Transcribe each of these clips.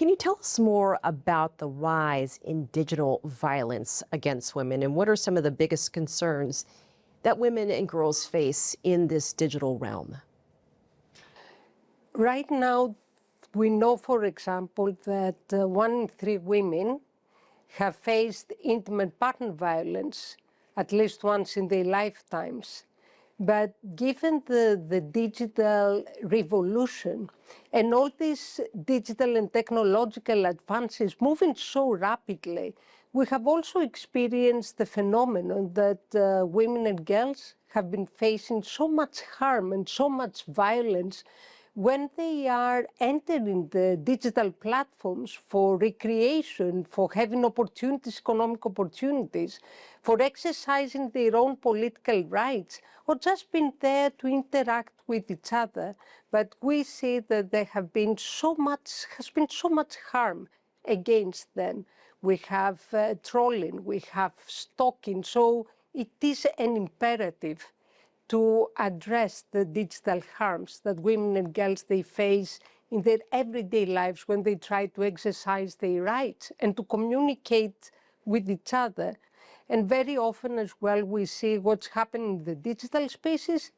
Can you tell us more about the rise in digital violence against women, and what are some of the biggest concerns that women and girls face in this digital realm? Right now, we know, for example, that 1 in 3 women have faced intimate partner violence at least once in their lifetimes. But given the digital revolution and all these digital and technological advances moving so rapidly, we have also experienced the phenomenon that women and girls have been facing so much harm and so much violence when they are entering the digital platforms for recreation, for having opportunities, economic opportunities, for exercising their own political rights, or just being there to interact with each other. But we see that there has been so much harm against them. We have trolling, we have stalking, so it is an imperative to address the digital harms that women and girls they face in their everyday lives when they try to exercise their rights and to communicate with each other. And very often as well, we see what's happening in the digital spaces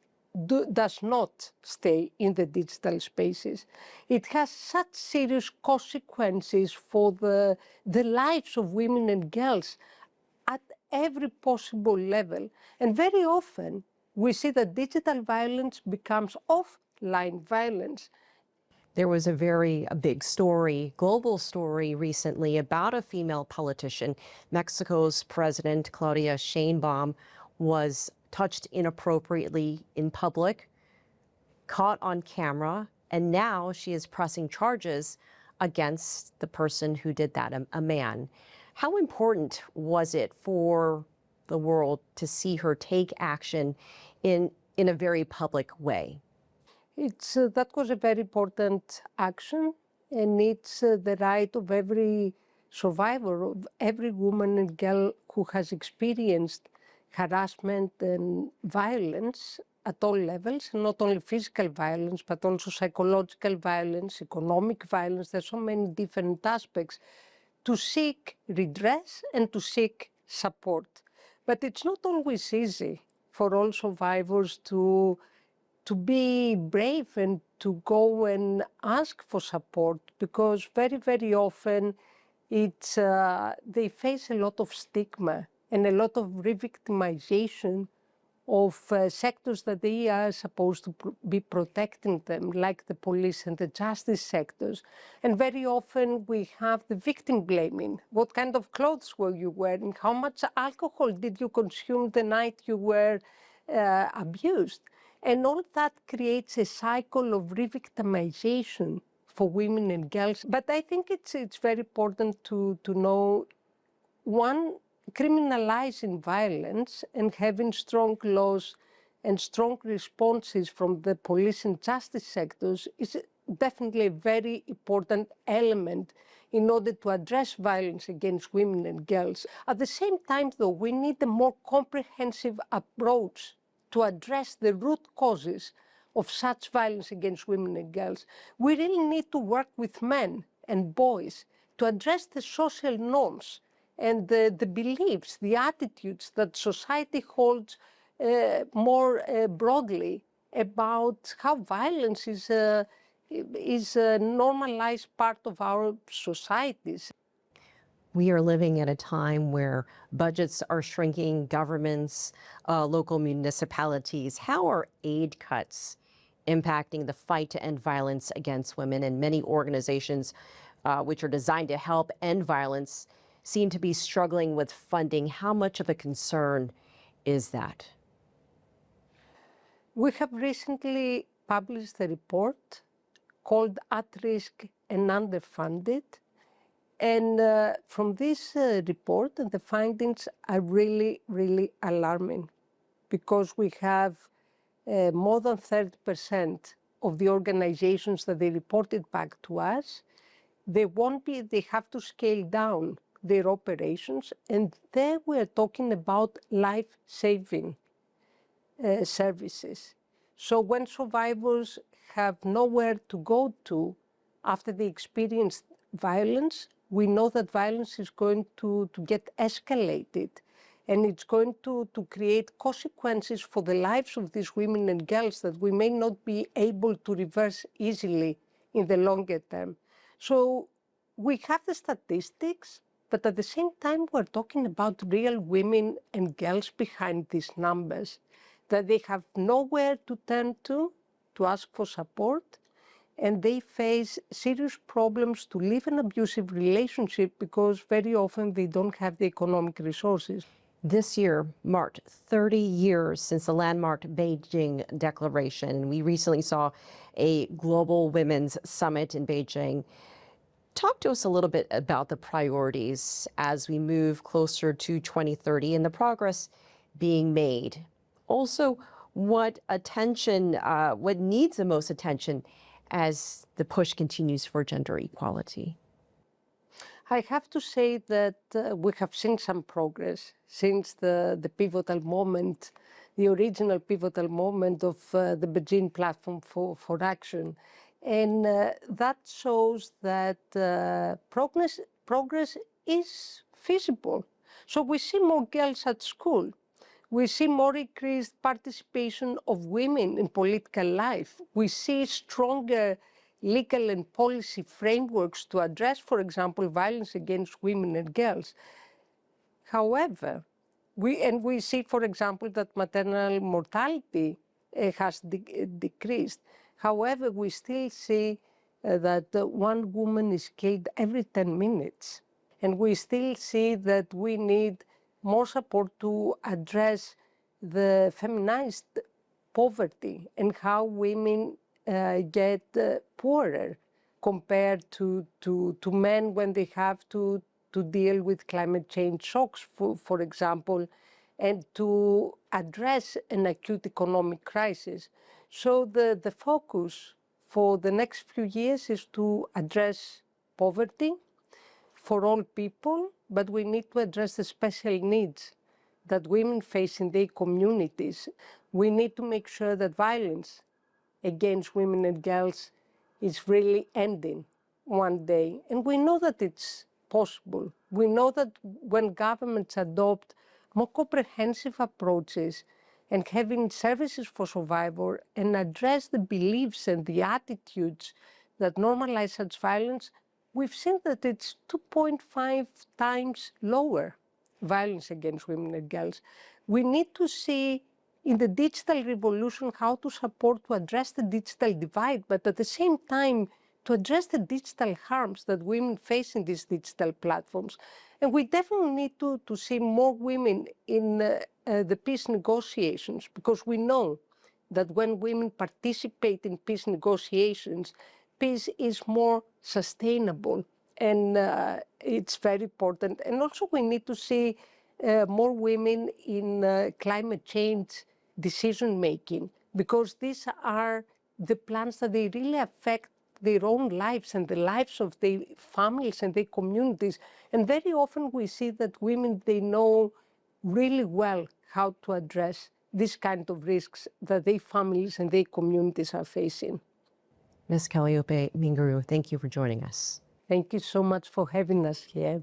does not stay in the digital spaces. It has such serious consequences for the lives of women and girls at every possible level. And very often, we see that digital violence becomes offline violence. There was a big story, global story recently about a female politician. Mexico's President Claudia Sheinbaum was touched inappropriately in public, caught on camera, and now she is pressing charges against the person who did that, a man. How important was it for the world to see her take action in a very public way? That was a very important action, and it's the right of every survivor, of every woman and girl who has experienced harassment and violence at all levels, not only physical violence, but also psychological violence, economic violence. There's so many different aspects to seek redress and to seek support. But it's not always easy for all survivors to be brave and to go and ask for support, because very, very often they face a lot of stigma and a lot of re-victimization of sectors that they are supposed to be protecting them, like the police and the justice sectors. And very often we have the victim blaming. What kind of clothes were you wearing? How much alcohol did you consume the night you were abused? And all that creates a cycle of re-victimization for women and girls. But I think it's very important to know, one, criminalizing violence and having strong laws and strong responses from the police and justice sectors is definitely a very important element in order to address violence against women and girls. At the same time, though, we need a more comprehensive approach to address the root causes of such violence against women and girls. We really need to work with men and boys to address the social norms and the beliefs, the attitudes that society holds more broadly about how violence is a normalized part of our societies. We are living at a time where budgets are shrinking, governments, local municipalities. How are aid cuts impacting the fight to end violence against women? And many organizations which are designed to help end violence seem to be struggling with funding. How much of a concern is that? We have recently published a report called At Risk and Underfunded. And from this report, the findings are really, really alarming, because we have more than 30% of the organizations that they reported back to us, they have to scale down their operations, and there we're talking about life-saving services. So when survivors have nowhere to go to after they experience violence, we know that violence is going to get escalated, and it's going to create consequences for the lives of these women and girls that we may not be able to reverse easily in the longer term. So we have the statistics, but at the same time, we're talking about real women and girls behind these numbers, that they have nowhere to turn to ask for support, and they face serious problems to live an abusive relationship because very often they don't have the economic resources. This year marked 30 years since the landmark Beijing Declaration. We recently saw a global women's summit in Beijing. Talk to us a little bit about the priorities as we move closer to 2030 and the progress being made. Also, what needs the most attention as the push continues for gender equality? I have to say that we have seen some progress since the pivotal moment, the original pivotal moment of the Beijing Platform for Action. And that shows that progress is feasible. So we see more girls at school. We see more increased participation of women in political life. We see stronger legal and policy frameworks to address, for example, violence against women and girls. However, we see, for example, that maternal mortality has decreased. However, we still see that one woman is killed every 10 minutes. And we still see that we need more support to address the feminized poverty and how women get poorer compared to men when they have to deal with climate change shocks, for example, and to address an acute economic crisis. So the focus for the next few years is to address poverty for all people, but we need to address the special needs that women face in their communities. We need to make sure that violence against women and girls is really ending one day. And we know that it's possible. We know that when governments adopt more comprehensive approaches and having services for survivors and address the beliefs and the attitudes that normalize such violence, we've seen that it's 2.5 times lower violence against women and girls. We need to see in the digital revolution how to support to address the digital divide, but at the same time to address the digital harms that women face in these digital platforms. And we definitely need to see more women in the peace negotiations, because we know that when women participate in peace negotiations, peace is more sustainable, and it's very important. And also we need to see more women in climate change decision-making, because these are the plans that they really affect their own lives and the lives of their families and their communities. And very often we see that women, they know really well how to address this kind of risks that their families and their communities are facing. Ms. Kalliopi Mingeirou, thank you for joining us. Thank you so much for having us here.